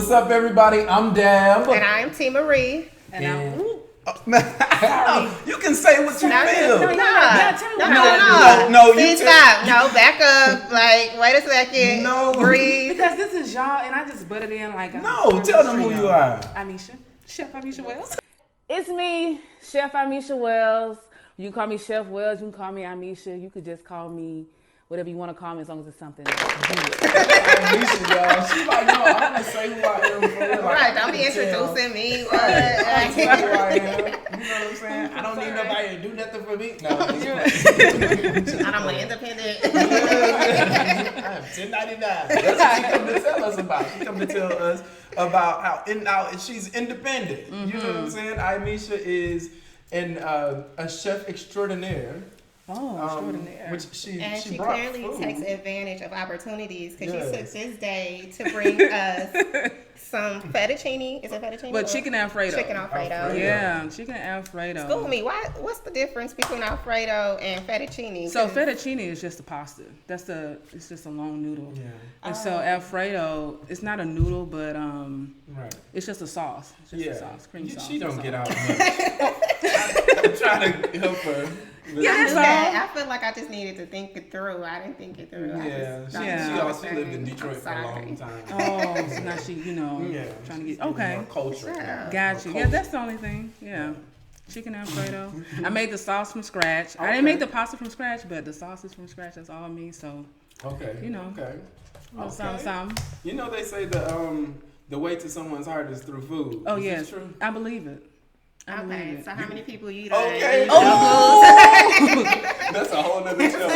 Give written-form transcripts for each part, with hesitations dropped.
What's up, everybody? I'm Dab. And I'm T. Marie. And I'm... You can say what you feel. No, you stop. No, back up. Like, wait a second. No. Breathe. Because this is y'all, and I just butted in like... No, tell them who you are. Imesha. Chef Imesha Wells. It's me, Chef Imesha Wells. You can call me Chef Wells. You can call me Imesha. You could just call me whatever you want to call me as long as it's something good. Imesha, y'all. She's like, no, I'm going to say who I am for real. Like, Right, don't be introducing me. I tell you who I am. You know what I'm saying? I don't need nobody to do nothing for me. No, I'm an independent. I am 1099. That's what she come to tell us about. She come to tell us about how she's independent. Mm-hmm. You know what I'm saying? Imesha is a chef extraordinaire. Oh, extraordinaire. Which she clearly food. Takes advantage of opportunities because she took this day to bring us some fettuccine. Is it fettuccine? But chicken Alfredo. Chicken Alfredo. Yeah, chicken Alfredo. School me. What's the difference between Alfredo and fettuccine? So fettuccine is just a pasta. It's just a long noodle. Yeah. And so Alfredo, it's not a noodle, but right. It's just a sauce. It's just a sauce, cream sauce. She don't get out much. I'm trying to help her. I feel like I just needed to think it through. I didn't think it through. She also lived in Detroit for a long time. Oh, so now she, trying to get more culture. Got you. Yeah, that's the only thing. Yeah. Chicken Alfredo. I made the sauce from scratch. Okay. I didn't make the pasta from scratch, but the sauce is from scratch. That's all me. So, okay. Some. You know they say the way to someone's heart is through food. Oh, is yes. true? I believe it. Okay, so how many people you Okay. That's a whole nother show.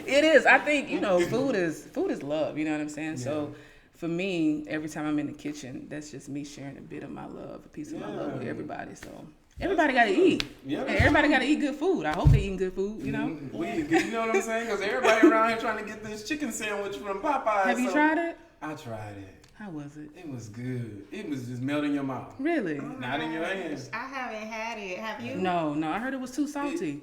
It is. I think, food is love, you know what I'm saying? Yeah. So for me, every time I'm in the kitchen, that's just me sharing a bit of my love, a piece of my love with everybody. So everybody got to eat. Yeah. And everybody got to eat good food. I hope they eating good food, you know? You know what I'm saying? Because everybody around here trying to get this chicken sandwich from Popeyes. Have you tried it? I tried it. How was it? It was good. It was just melting your mouth. Really? Not in your hands. I haven't had it. Have you? No. I heard it was too salty.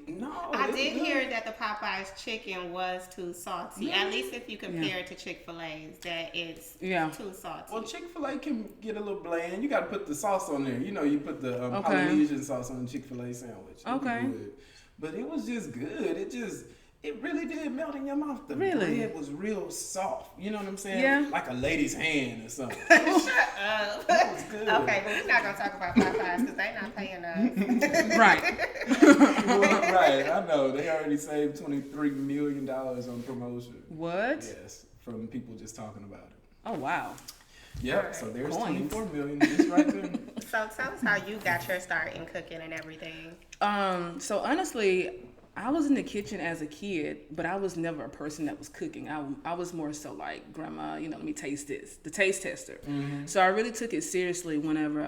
I did hear that the Popeyes chicken was too salty. Yeah. At least if you compare it to Chick-fil-A's, that it's too salty. Well, Chick-fil-A can get a little bland. You got to put the sauce on there. You put the Polynesian sauce on the Chick-fil-A sandwich. Okay. But it was just good. It really did melt in your mouth. The bread was real soft. You know what I'm saying? Yeah. Like a lady's hand or something. Shut up. That was good. Okay, but we're not going to talk about Popeyes because they're not paying us. Right. Right. I know. They already saved $23 million on promotion. What? Yes. From people just talking about it. Oh, wow. Yep. Right. So there's $24 million just right there. So tell us how you got your start in cooking and everything. So honestly, I was in the kitchen as a kid, but I was never a person that was cooking. I was more so like, grandma, let me taste this, the taste tester. Mm-hmm. So I really took it seriously whenever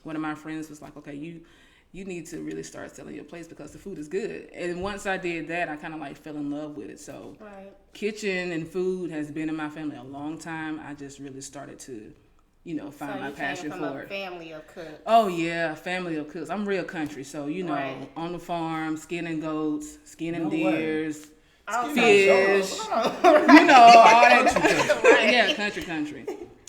one of my friends was like, okay, you need to really start selling your place because the food is good. And once I did that, I kind of like fell in love with it. So kitchen and food has been in my family a long time. I just really started to find my passion for it. A family of cooks. Oh yeah, family of cooks. I'm real country, so on the farm, skinning goats, skinning deers, fish. All that. Yeah, country.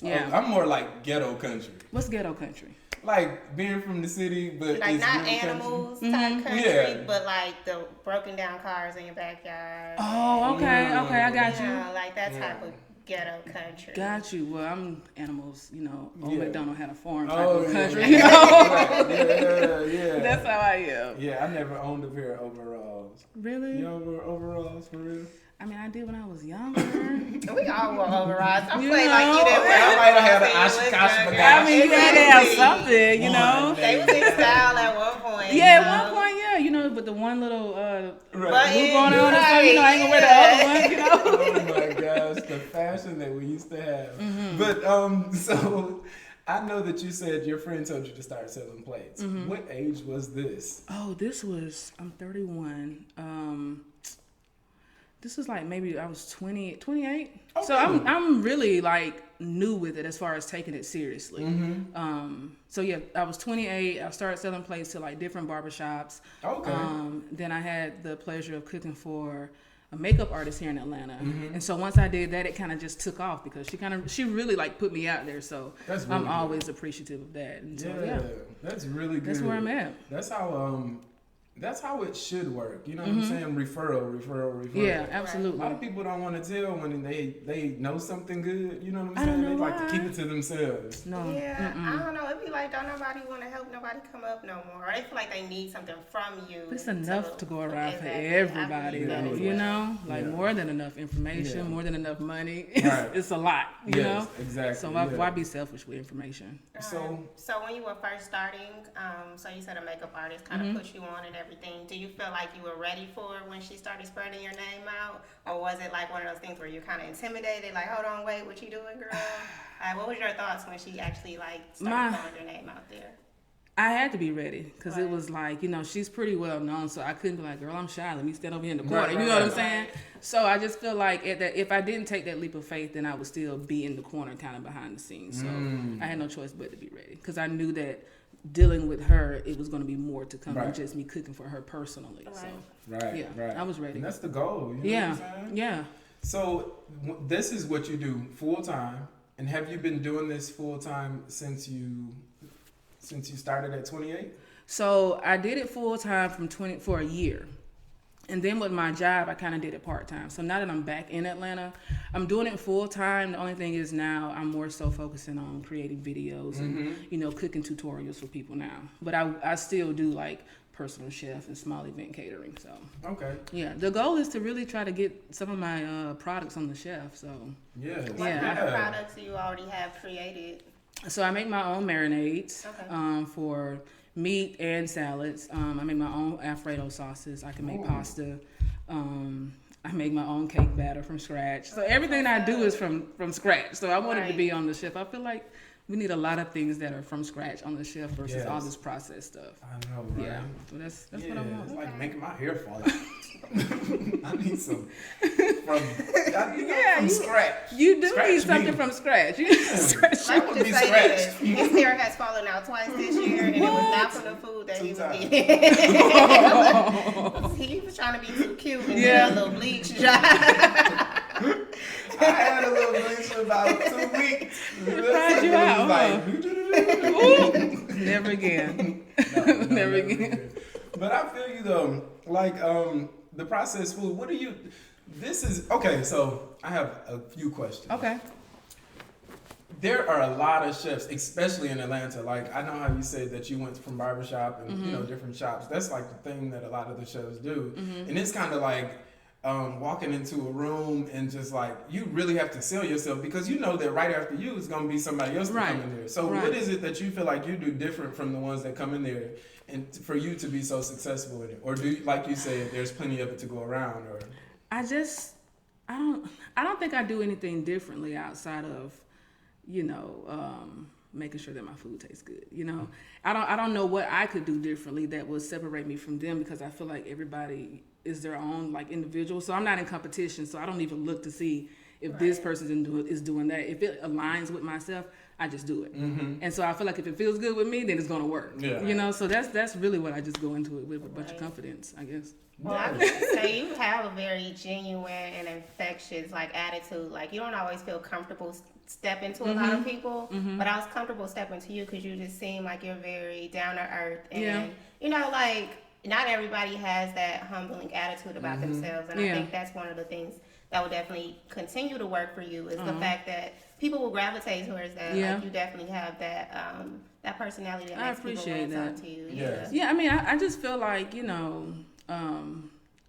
Yeah. I'm more like ghetto country. What's ghetto country? Like being from the city, but like it's not real animals type country, but like the broken down cars in your backyard. Oh, okay, I got you. Like that type of ghetto country. Got you. Well, I'm animals, Old MacDonald had a farm type of country, Yeah. That's how I am. Yeah, I never owned a pair of overalls. Really? You know overalls for real? I mean, I did when I was younger. We all wore overalls. I'm playing like you didn't. I might have had an Oshkosh. I mean, you had to have something, They was in style at one point. Yeah, at one point, but the one little blue going on, I ain't gonna wear the other one, Oh my gosh, the fashion that we used to have. Mm-hmm. But so I know that you said your friend told you to start selling plates. Mm-hmm. What age was this? Oh, I'm 31. This was like maybe I was 28. Okay. So I'm really like new with it as far as taking it seriously. Mm-hmm. So yeah, I was 28. I started selling plates to like different barbershops. Okay. Then I had the pleasure of cooking for a makeup artist here in Atlanta. And so once I did that, it kind of just took off because she really like put me out there. So really I'm always appreciative of that. And so, that's really good. That's where I'm at. That's how it should work. You know what I'm saying? Referral. Yeah, absolutely. A lot of people don't want to tell when they know something good. You know what I'm saying? They like to keep it to themselves. No. Yeah, I don't know. It'd be like, don't nobody want to help nobody come up no more. Or they feel like they need something from you. It's enough to go around for everybody, though. You know? Like more than enough information, more than enough money. It's a lot, you know? Exactly. So why be selfish with information? So when you were first starting, so you said a makeup artist kind of put you on and everything. Do you feel like you were ready for it when she started spreading your name out? Or was it like one of those things where you're kind of intimidated, like, hold on, wait, what you doing, girl? What was your thoughts when she actually like started throwing your name out there? I had to be ready because it was like, you know, she's pretty well known, so I couldn't be like, girl, I'm shy, let me stand over here in the corner. You know what I'm saying? So I just feel like if I didn't take that leap of faith, then I would still be in the corner kind of behind the scenes. So I had no choice but to be ready because I knew that dealing with her, it was going to be more to come than just me cooking for her personally. Right. So, I was ready. And that's the goal. You know what I'm saying? Yeah. So this is what you do full time, and have you been doing this full time since you started at 28? So I did it full time for a year. And then with my job, I kind of did it part-time. So now that I'm back in Atlanta, I'm doing it full-time. The only thing is now I'm more so focusing on creating videos and, you know, cooking tutorials for people now. But I still do, like, personal chef and small event catering. So, yeah, the goal is to really try to get some of my products on the shelf. So, what kind of products do you already have created? So I make my own marinades for meat and salads. I make my own alfredo sauces. I can make pasta. I make my own cake batter from scratch. So everything I do is from scratch. So I wanted to be on the shelf. I feel like we need a lot of things that are from scratch on the shelf versus all this processed stuff. I know, right? Yeah, so that's what I want. It's like making my hair fall out. I need some from scratch. You do need something from scratch. That would be scratch. His hair has fallen out twice this year, and it was not from the food that he was eating. He was trying to be too cute and get a little bleach job. I had a little bleach for about 2 weeks. Tried you out, Never again. Never again. But I feel you though. Like the processed food. What do you? This is okay. So I have a few questions. Okay. There are a lot of chefs, especially in Atlanta. Like I know how you said that you went from barbershop and you know different shops. That's like the thing that a lot of the chefs do, and it's kind of like. Walking into a room and just like you really have to sell yourself because you know that right after you is going to be somebody else to come in there. So what is it that you feel like you do different from the ones that come in there and for you to be so successful in it? Or do you, like you said, there's plenty of it to go around? Or I don't think I do anything differently outside of, you know, making sure that my food tastes good. You know, I don't know what I could do differently that would separate me from them because I feel like everybody is their own like individual. So I'm not in competition. So I don't even look to see if this person is doing that. If it aligns with myself, I just do it. And so I feel like if it feels good with me, then it's gonna work. You know, so that's really what I just go into it with a bunch of confidence, I guess. Well, I would say you have a very genuine and infectious like attitude. Like you don't always feel comfortable stepping to a lot of people, but I was comfortable stepping to you because you just seem like you're very down to earth and you know like. Not everybody has that humbling attitude about themselves, and I think that's one of the things that will definitely continue to work for you is the fact that people will gravitate towards that. Like you definitely have that that personality that makes people want to talk to you. Yeah. I mean, I just feel like you know,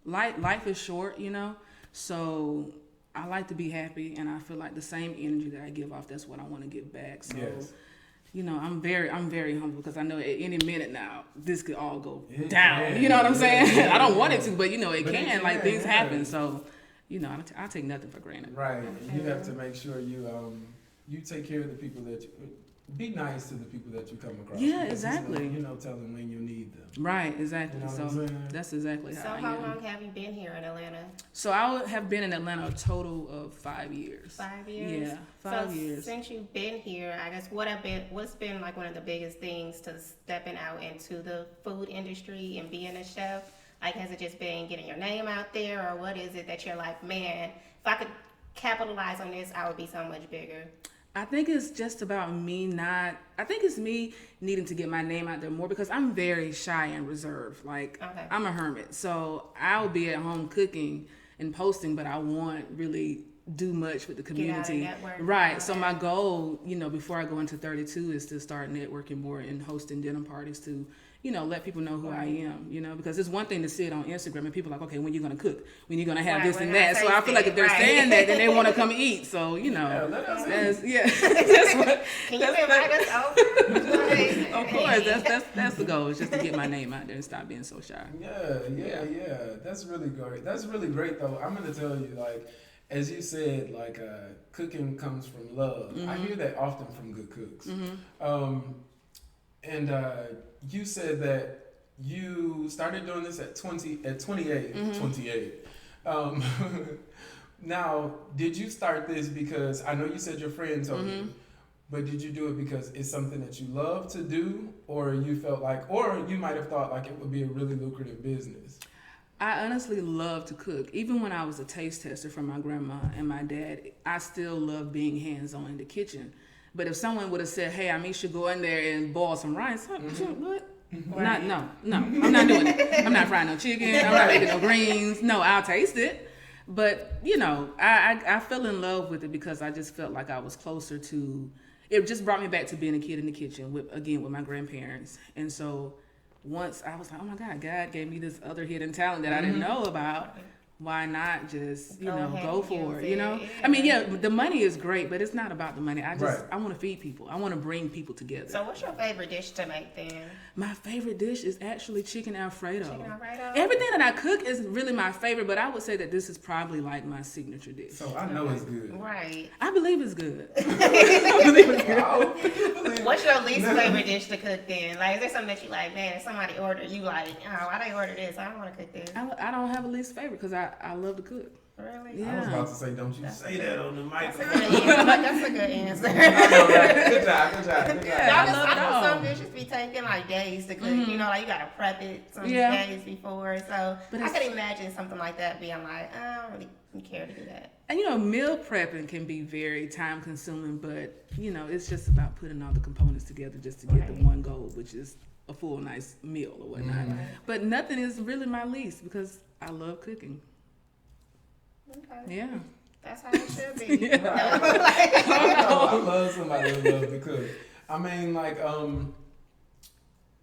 life is short, you know, so I like to be happy, and I feel like the same energy that I give off, that's what I want to give back. So. You know, I'm very humble because I know at any minute now this could all go down. You know what I'm saying? I don't want it to, but you know it can. Like things happen, so you know I take nothing for granted. Right. You have to make sure you take care of the people that you. Be nice to the people that you come across. Yeah, exactly. You know, tell them when you need them. Right, exactly. You know so that's exactly how I am. So how long have you been here in Atlanta? So I have been in Atlanta a total of 5 years. 5 years? Yeah, 5 years. Since you've been here, I guess what's been like one of the biggest things to stepping out into the food industry and being a chef? Like, has it just been getting your name out there, or what is it that you're like, man, if I could capitalize on this, I would be so much bigger? I think it's just about me I think it's me needing to get my name out there more because I'm very shy and reserved. Like, okay. I'm a hermit. So I'll be at home cooking and posting, but I won't really do much with the community. Right. So my goal, before I go into 32 is to start networking more and hosting dinner parties to, let people know who I am, because it's one thing to see it on Instagram and people are like, okay, when you're going to cook, when you're going to have this and that. So I feel like if they're saying that, then they want to come eat. So, that's what. Can you invite us over? Of course, that's the goal, is just to get my name out there and stop being so shy. Yeah. That's really great. That's really great, though. I'm going to tell you, like, as you said, like, cooking comes from love. Mm-hmm. I hear that often from good cooks. Mm-hmm. And you said that you started doing this at 28. Mm-hmm. 28. Now, did you start this because, I know you said your friend told you, but did you do it because it's something that you love to do, or you felt like, or you might have thought like it would be a really lucrative business? I honestly love to cook. Even when I was a taste tester for my grandma and my dad, I still love being hands-on in the kitchen. But if someone would have said, hey, Imesha, go in there and boil some rice, what? Right. No, I'm not doing it. I'm not frying no chicken. I'm not making no greens. No, I'll taste it. But, I fell in love with it because I just felt like I was closer to, it just brought me back to being a kid in the kitchen, with my grandparents. And so once I was like, oh my God, God gave me this other hidden talent that I didn't know about. Why not just, go for it, Yeah. I mean, the money is great, but it's not about the money. I want to feed people. I want to bring people together. So what's your favorite dish to make then? My favorite dish is actually chicken alfredo. Chicken alfredo? Everything that I cook is really my favorite, but I would say that this is probably like my signature dish. So I know it's good. Right. I believe it's good. I believe it's good. What's your least favorite dish to cook then? Like, is there something that you like, man, if somebody ordered, you like, oh, why they order this? I don't want to cook this. I don't have a least favorite because I love to cook. Really? Yeah. I was about to say, don't you say that on the microphone. That's a good answer. I know, right? Good job. Yeah, I know some dishes be taking like days to cook. Mm-hmm. Like you gotta prep it some days before. So I could imagine something like that being like, I don't really care to do that. And meal prepping can be very time consuming, but it's just about putting all the components together just to get the one goal, which is a full nice meal or whatnot. Mm-hmm. But nothing is really my least because I love cooking. Okay. Yeah. That's how it should be. I love somebody who loves to cook. I mean, like,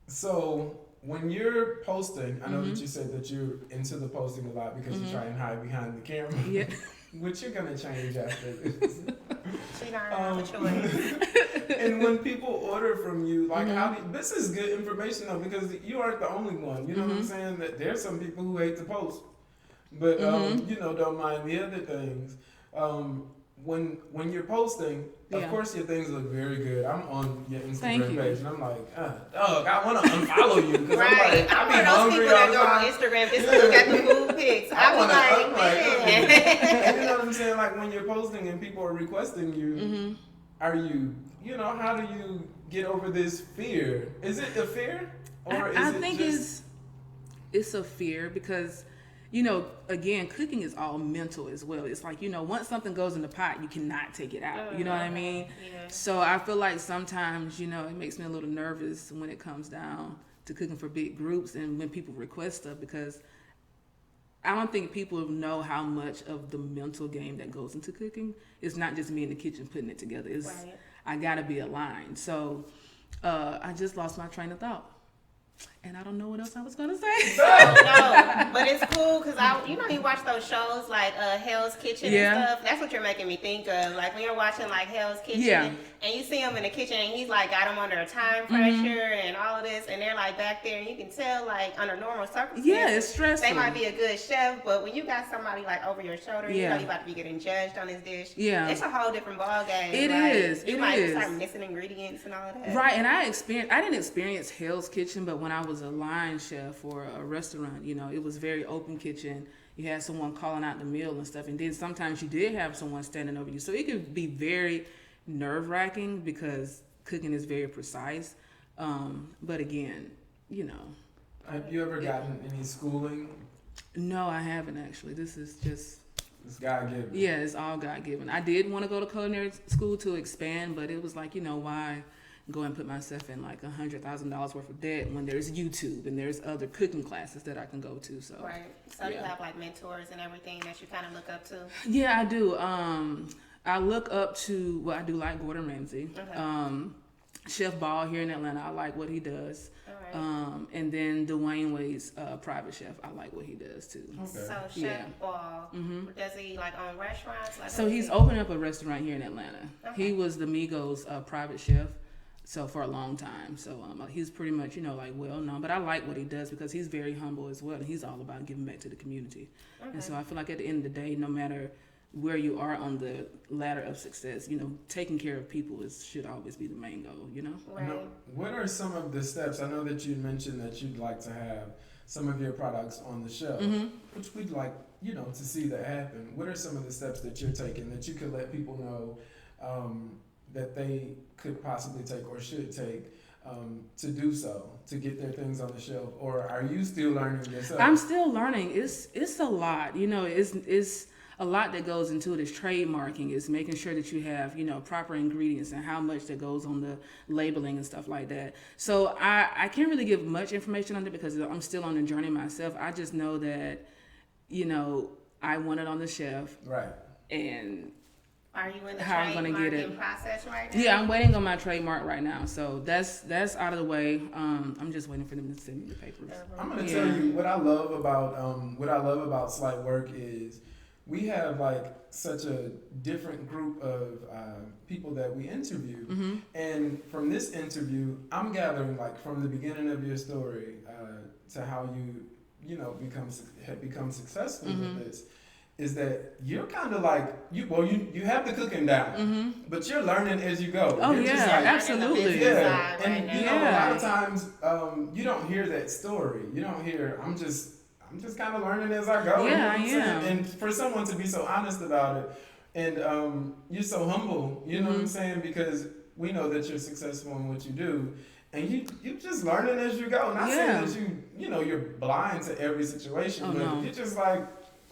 so when you're posting, I know that you said that you're into the posting a lot because you try and hide behind the camera. Yeah. Which you're going to change after this. She don't have a choice. And when people order from you, like, this is good information though, because you aren't the only one. You know what I'm saying? That there's some people who hate to post. But, don't mind the other things. When you're posting, of course your things look very good. I'm on your Instagram page, and I'm like, dog, I want to unfollow you. Because I'm be hungry all the time. Go on Instagram just to look at the food pics. I'm like, you know what I'm saying? Like, when you're posting and people are requesting you, are you, how do you get over this fear? Is it a fear? Or I think it's a fear because... again, cooking is all mental as well. It's like, once something goes in the pot, you cannot take it out. You know what I mean? Yeah. So I feel like sometimes, it makes me a little nervous when it comes down to cooking for big groups and when people request stuff because I don't think people know how much of the mental game that goes into cooking. It's not just me in the kitchen putting it together. I got to be aligned. So I just lost my train of thought. And I don't know what else I was going to say. No, but it's cool because you watch those shows like Hell's Kitchen and stuff. That's what you're making me think of. Like when you're watching like Hell's Kitchen and you see him in the kitchen and he's like got him under time pressure and all of this and they're like back there and you can tell like under normal circumstances. Yeah, it's stressful. They might be a good chef, but when you got somebody like over your shoulder, you about to be getting judged on his dish. Yeah, it's a whole different ball game. It is. You might start missing ingredients and all of that. Right, and I didn't experience Hell's Kitchen, but when I was a line chef for a restaurant, it was very open kitchen. You had someone calling out the meal and stuff, and then sometimes you did have someone standing over you. So it could be very nerve-wracking because cooking is very precise. But again, Have you ever gotten any schooling? No, I haven't actually. This is just... It's God-given. Yeah, it's all God-given. I did want to go to culinary school to expand, but it was like, why go and put myself in like $100,000 worth of debt when there's YouTube and there's other cooking classes that I can go to. So right. So you have like mentors and everything that you kind of look up to? Yeah, I do. I look up to, I do like Gordon Ramsay. Okay. Chef Ball here in Atlanta, I like what he does. All right. And then Dwayne Wade's private chef, I like what he does too. Okay. So Chef Ball, does he like own restaurants? Like, so he's opened up a restaurant here in Atlanta. Okay. He was the Migos private chef. So for a long time. So he's pretty much, like well known. But I like what he does because he's very humble as well. And he's all about giving back to the community. Okay. And so I feel like at the end of the day, no matter where you are on the ladder of success, taking care of people should always be the main goal, Right. Now, what are some of the steps? I know that you mentioned that you'd like to have some of your products on the shelf, which we'd like, to see that happen. What are some of the steps that you're taking that you could let people know that they could possibly take or should take to do so, to get their things on the shelf? Or are you still learning yourself? I'm still learning. It's a lot. It's a lot that goes into it. Is trademarking. It's making sure that you have, proper ingredients and how much that goes on the labeling and stuff like that. So I can't really give much information on it because I'm still on the journey myself. I just know that, I want it on the shelf. Right. And are you in the how I'm gonna get it process right now? Yeah, I'm waiting on my trademark right now, so that's out of the way. I'm just waiting for them to send me the papers. I'm gonna tell you what I love about Slight Work is we have like such a different group of people that we interview, and from this interview, I'm gathering like from the beginning of your story to how you have become successful with this. Is that you're kind of like you have the cooking down, but you're learning as you go. Oh you're yeah, just like, absolutely. Yeah, right and now. a lot of times you don't hear that story. You don't hear. I'm just kind of learning as I go. Yeah, I am. And for someone to be so honest about it, and you're so humble. You know what I'm saying? Because we know that you're successful in what you do. And you just learning as you go. Not saying that you're blind to every situation, but you're just like.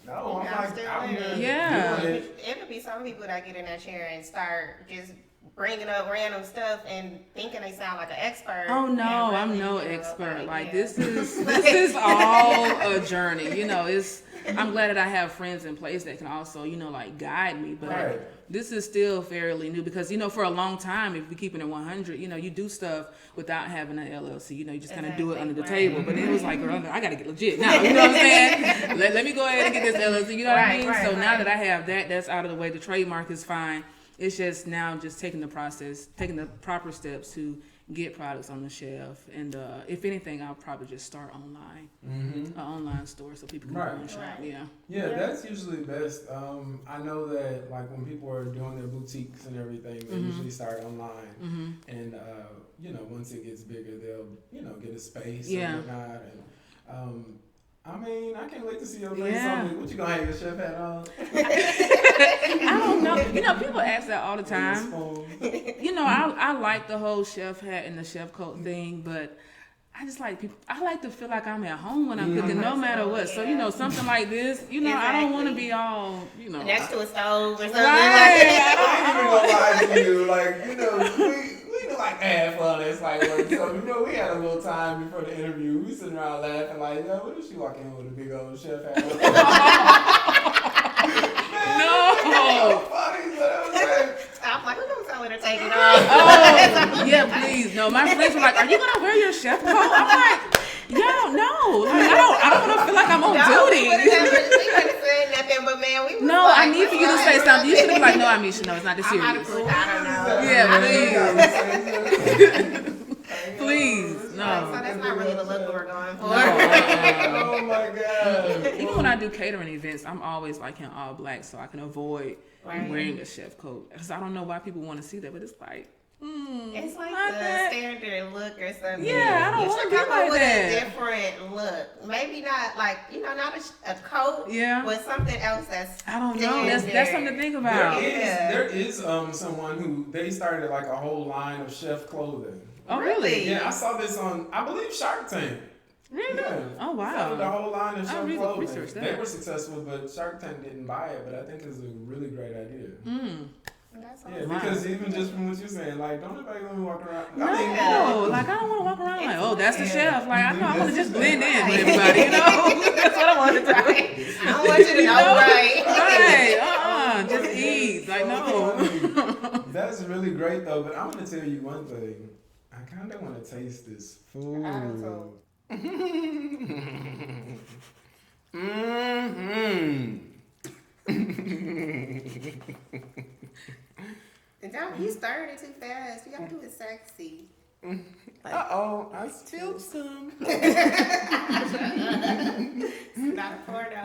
No, I'm like out here. Yeah. It could be some people that get in that chair and start just bringing up random stuff and thinking they sound like an expert. Oh no, really, I'm no expert. This is all a journey. I'm glad that I have friends in place that can also, guide me. But this is still fairly new because, for a long time, if we keep it at 100, you do stuff without having an LLC. You just kind of do it under the table. But it was like, girl, I got to get legit now. You know what I'm saying? Let me go ahead and get this LLC. You know what I mean? So now that I have that, that's out of the way. The trademark is fine. It's just now just taking the proper steps to get products on the shelf. And if anything, I'll probably just start online, an online store so people can go and shop. Yeah, that's usually best. I know that like when people are doing their boutiques and everything, they usually start online. And once it gets bigger, they'll get a space and whatnot. And I can't wait to see your face on it. What you gonna have your chef hat on? I don't know. People ask that all the time. I like the whole chef hat and the chef coat thing, but I just like people. I like to feel like I'm at home when I'm cooking, no matter what. So something like this, I don't want to be all, next to a stove or something. Right. I ain't even gonna lie to you. We like have fun. It's like so we had a little time before the interview. We sitting around laughing like, yo, what if she walk in with a big old chef hat on? No. Funny, but I was like, I'm like, who's gonna tell her to take it off? Oh, yeah, please. No, my friends were like, are you gonna wear your chef coat? I'm like, yo, no. Like, I don't want to feel like I'm on duty. We couldn't say nothing, but man, we was I need for you to say something. You should be like, no, Imesha, no, it's not this serious. I don't know. Yeah, please. Please, no. So that's not really the look we're going for. oh my God. Even when I do catering events, I'm always like in all black so I can avoid wearing a chef coat. Because I don't know why people want to see that, but it's like, it's like the standard look or something. Yeah, I don't want to be like with that. a different look. Maybe not like, not a coat, but something else that's I don't know. That's something to think about. There is someone who they started like a whole line of chef clothing. Oh, really? Yeah, I saw this on, I believe, Shark Tank. Really? Yeah. Oh wow. Founded a whole line of show clothing. They were successful, but Shark Tank didn't buy it. But I think it's a really great idea. Yeah, because even just from what you're saying, like, don't nobody want to walk around. No, like I don't want to walk around like, oh, that's the chef. Like I know I want to just blend in with everybody. You know, that's what I want to do. I don't want you to know, right? Just eat. Like no. That's really great though. But I'm gonna tell you one thing. I kind of want to taste this food. You stirred it too fast. You gotta do it sexy. Uh-oh, I spilled some. It's not a porno.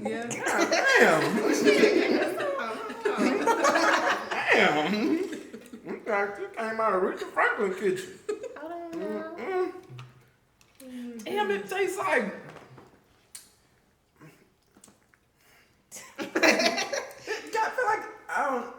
Yeah. Damn. In fact, it came out of Richard Franklin kitchen. Damn, it tastes like. I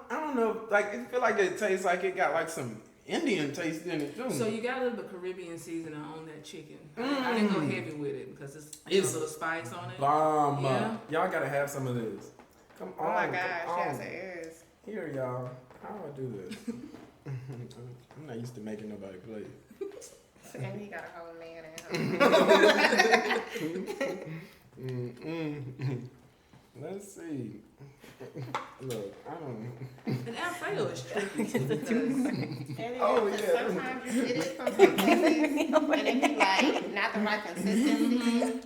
don't know. Like it feel like it tastes like it got like some Indian taste in it too. So you got a little bit of Caribbean seasoning on that chicken. I didn't go heavy with it because it's a little spice on it. Bomb. Yeah. Y'all gotta have some of this. Come on. Oh my gosh, yes it is. Here, y'all. How do I do this? I'm not used to making nobody play. And he got a whole man at home. Let's see. Look, I don't. And Alfredo is tricky too because sometimes you get it from some places and it be like not the right consistency.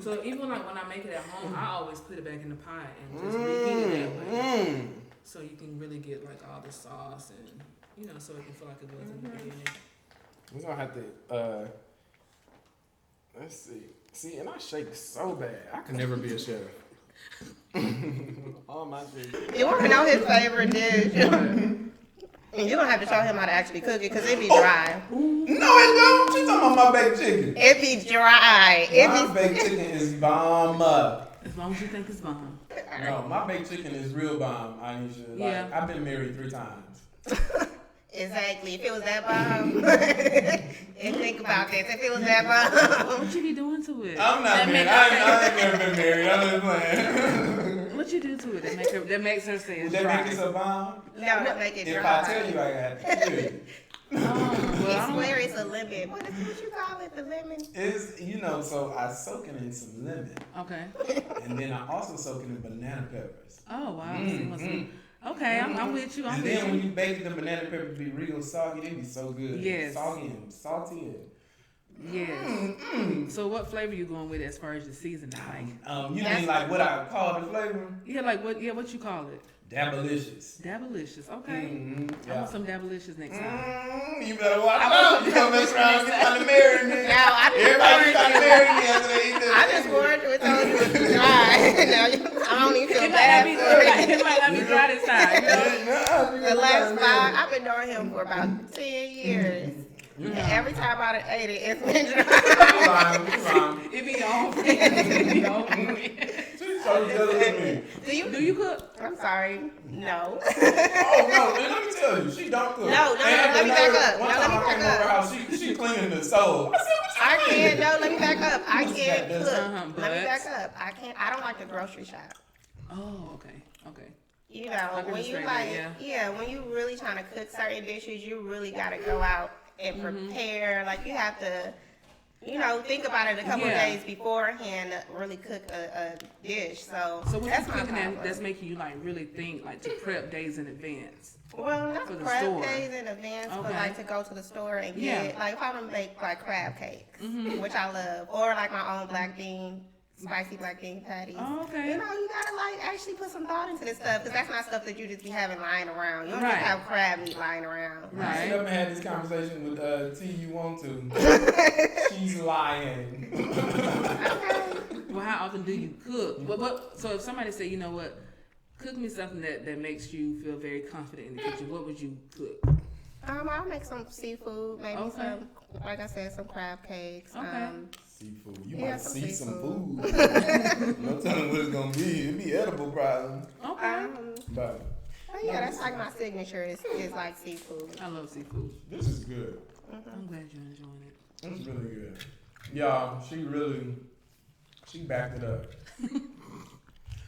So even like when I make it at home, I always put it back in the pot and just reheat it that way. So you can really get like all the sauce and so it can feel like it was in the beginning. We're gonna have to let's see. See, and I shake so bad. I could never be a chef. All my shit. You want to know his favorite dish? You don't have to show him how to actually cook it because it be dry. No, it don't. She's talking about my baked chicken. It be dry. My baked chicken is bomb up. As long as you think it's bomb. No, my baked chicken is real bomb, Aisha. Like, I've been married 3 times. Exactly. If it was that bomb, and think about this. If it was that bomb, what you be doing to it? I'm not married. I ain't never been married. I'm just playing. What you do to it that makes her say it's dry? That make it so bomb? No, that make it dry. If I tell you, I got to do it. I swear it's a lemon. What you call it? The lemon? It's, so I soak it in some lemon. Okay. And then I also soak it in banana peppers. Oh, wow. Okay, I'm with you. And then when you bake the banana peppers be real soggy, they be so good. Yes. Soggy and salty and. Yes. So what flavor you going with as far as the seasoning? Like, you mean like what I call the flavor? Yeah, like what? Yeah, what you call it? Dabalicious. Dabalicious. Okay. Yeah. I want some Dabalicious next time. You better watch out. You gonna mess around and get trying to marry me. Everybody trying to marry me after they eat this. I just warned you and told you it was dry. Now I don't even feel bad for it. It might not be dry this time. The last 5, I've been knowing him for about 10 years. And every time I done ate it, it's been dry. It be on. She's so jealous of me. Do you cook? I'm sorry. No. Oh no, let me tell you, she don't cook. No, let me back up. One time I came over her house, she cleaning the stove. I can't. No, let me back up. I can't cook. Let but... me back up. I don't like the grocery shop. Oh, okay. When you when you really trying to cook certain dishes, you really got to go out and prepare. Like you have to, think about it a couple of days beforehand to really cook a dish. So what you cooking that's making you like really think like to prep days in advance? Well, not prep days in advance, but like to go to the store and get like if I'm gonna make like crab cakes, which I love, or like my own spicy black bean patties. Oh, okay. You gotta like actually put some thought into this stuff because that's not stuff that you just be having lying around. You don't just have crab meat lying around. Right. You haven't had this conversation with T. You want to? She's lying. Okay. Well, how often do you cook? So if somebody said, you know what, cook me something that makes you feel very confident in the kitchen, what would you cook? I'll make some seafood, maybe some, like I said, some crab cakes. Okay. Seafood. You might see some food. No telling what it's gonna be. It'll be edible, probably. Okay. But Oh yeah, that's like my signature is like seafood. I love seafood. This is good. I'm glad you're enjoying it. It's really good. Y'all, she backed it up.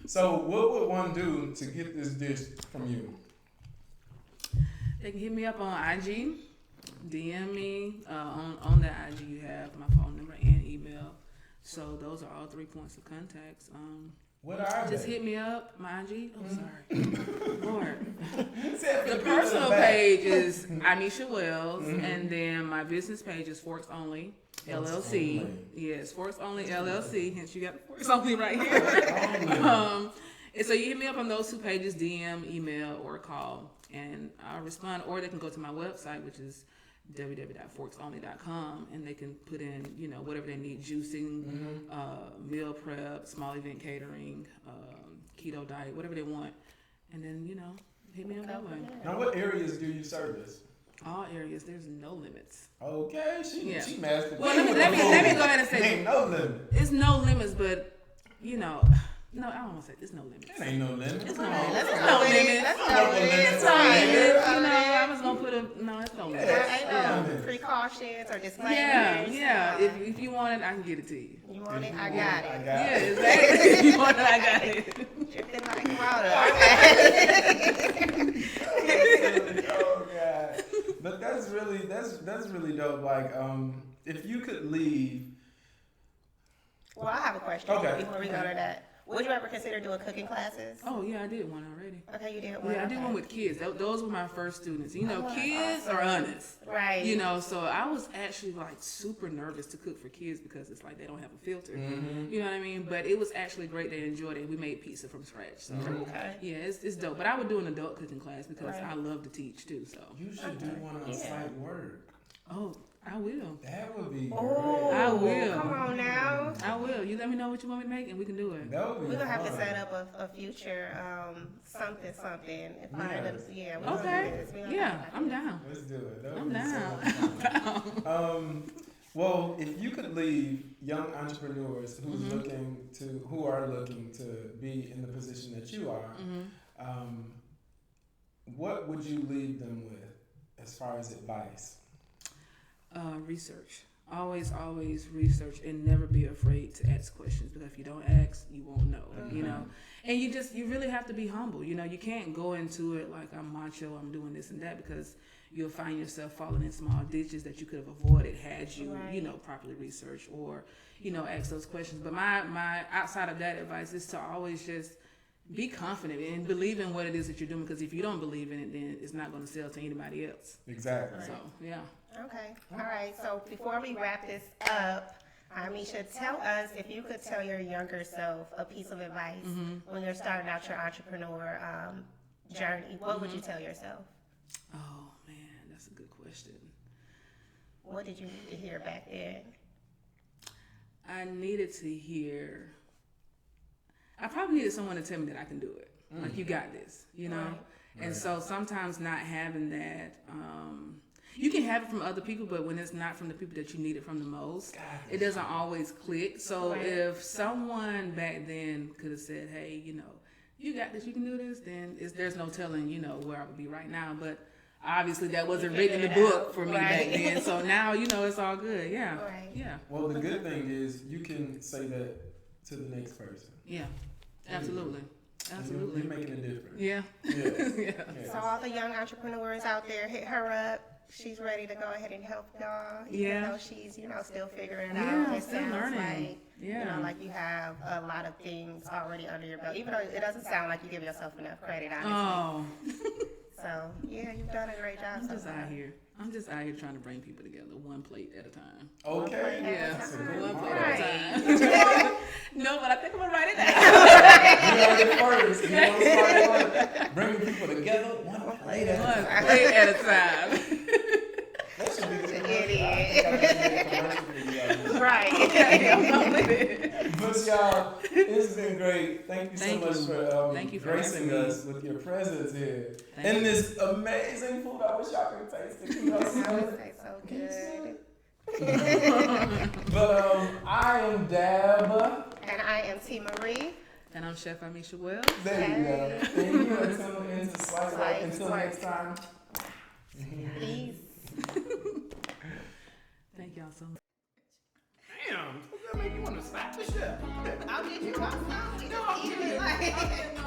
So what would one do to get this dish from you? They can hit me up on IG, DM me on that IG. You have my phone number and email. So those are all 3 points of contacts. What are Just they? hit me up, my IG. Oh, sorry. Lord. The The personal page is Imesha Wells, and then my business page is Forks Only LLC. Yes, Forks Only LLC. Hence, you got Forks Only right here. And so you hit me up on those 2 pages, DM, email, or call, and I'll respond. Or they can go to my website, which is www.forksonly.com, and they can put in, whatever they need, juicing, meal prep, small event catering, keto diet, whatever they want. And then, hit me up that way. Now, what areas do you service? All areas. There's no limits. Okay, she mastered. Well, let me go ahead and say, ain't no limit. It's no limits, but, no, I don't want to say there's no limits. It ain't no limit. It's no Let's limits. go with it. Let's go with it. It's no limits. I was going to put it's no limits. There ain't no precautions or disclaimers. Yeah. If you want it, I can get it to you. You want it? I got it. Yeah, exactly. If you want it, I got it. Dripping like water. Okay. Oh God! But that's really dope. Like, if you could leave. Well, I have a question before we go to that. Would you ever consider doing cooking classes? Oh yeah, I did one already. Okay, you did one. Yeah, I did one with kids. Those were my first students. Kids are honest. Right. So I was actually like super nervous to cook for kids because it's like they don't have a filter. Mm-hmm. You know what I mean? But it was actually great. They enjoyed it. We made pizza from scratch. So yeah, it's dope. But I would do an adult cooking class because I love to teach too. So you should do one on site work. Oh, I will. That would be great. Oh, I will. Come on now. I will. You let me know what you want me to make and we can do it. That would be We're going to have to fun. set up a future something. If I'm down. Let's do it. That would I'm be down. so fun. Well, if you could leave young entrepreneurs who are looking to be in the position that you are, what would you leave them with as far as advice? Research. Always research and never be afraid to ask questions because if you don't ask, you won't know, And you really have to be humble. You can't go into it like I'm macho, I'm doing this and that because you'll find yourself falling in small ditches that you could have avoided had you, properly researched or, ask those questions. But my outside of that advice is to always just be confident and believe in what it is that you're doing because if you don't believe in it, then it's not going to sell to anybody else. Exactly. So, yeah. Okay. All right. So before we wrap this up, Imesha, tell us if you could tell your younger self a piece of advice when you're starting out your entrepreneur journey. What would you tell yourself? Oh, man, that's a good question. What did you need to hear back then? I needed to hear... I probably needed someone to tell me that I can do it. Like, you got this, Right. And so sometimes not having that... you can have it from other people, but when it's not from the people that you need it from the most, it doesn't always click. So if someone back then could have said, hey, you got this, you can do this, then there's no telling, where I would be right now. But obviously that wasn't written in the book for me back then. So now, it's all good. Yeah. Right. Yeah. Well, the good thing is you can say that to the next person. Yeah. Absolutely. Absolutely. You're making a difference. Yeah. Yeah. So all the young entrepreneurs out there, hit her up. She's ready to go ahead and help y'all. Even though she's, still figuring it out. It still sounds learning. like, like you have a lot of things already under your belt. Even though it doesn't sound like you give yourself enough credit, honestly. Oh. So, you've done a great job. I'm just out here trying to bring people together one plate at a time. Okay. Yeah. One plate Right. at a time. No, but I think I'm going to write it down. You heard it first. You want to start bringing people together one plate at a time. One plate at a time. That should be the Right. I'm with it. But y'all, it's been great. Thank you so much for gracing us with your presence here. And this amazing food. I wish y'all could taste it. That would taste so good. But I am Dab. And I am T. Marie. And I'm Chef Imesha Wells. There you go. Thank you for tuning in to Slice Life. Until next time. Peace. Thank y'all so much. Damn, that make you want to slap the chef. I'll get you outside. No, I'm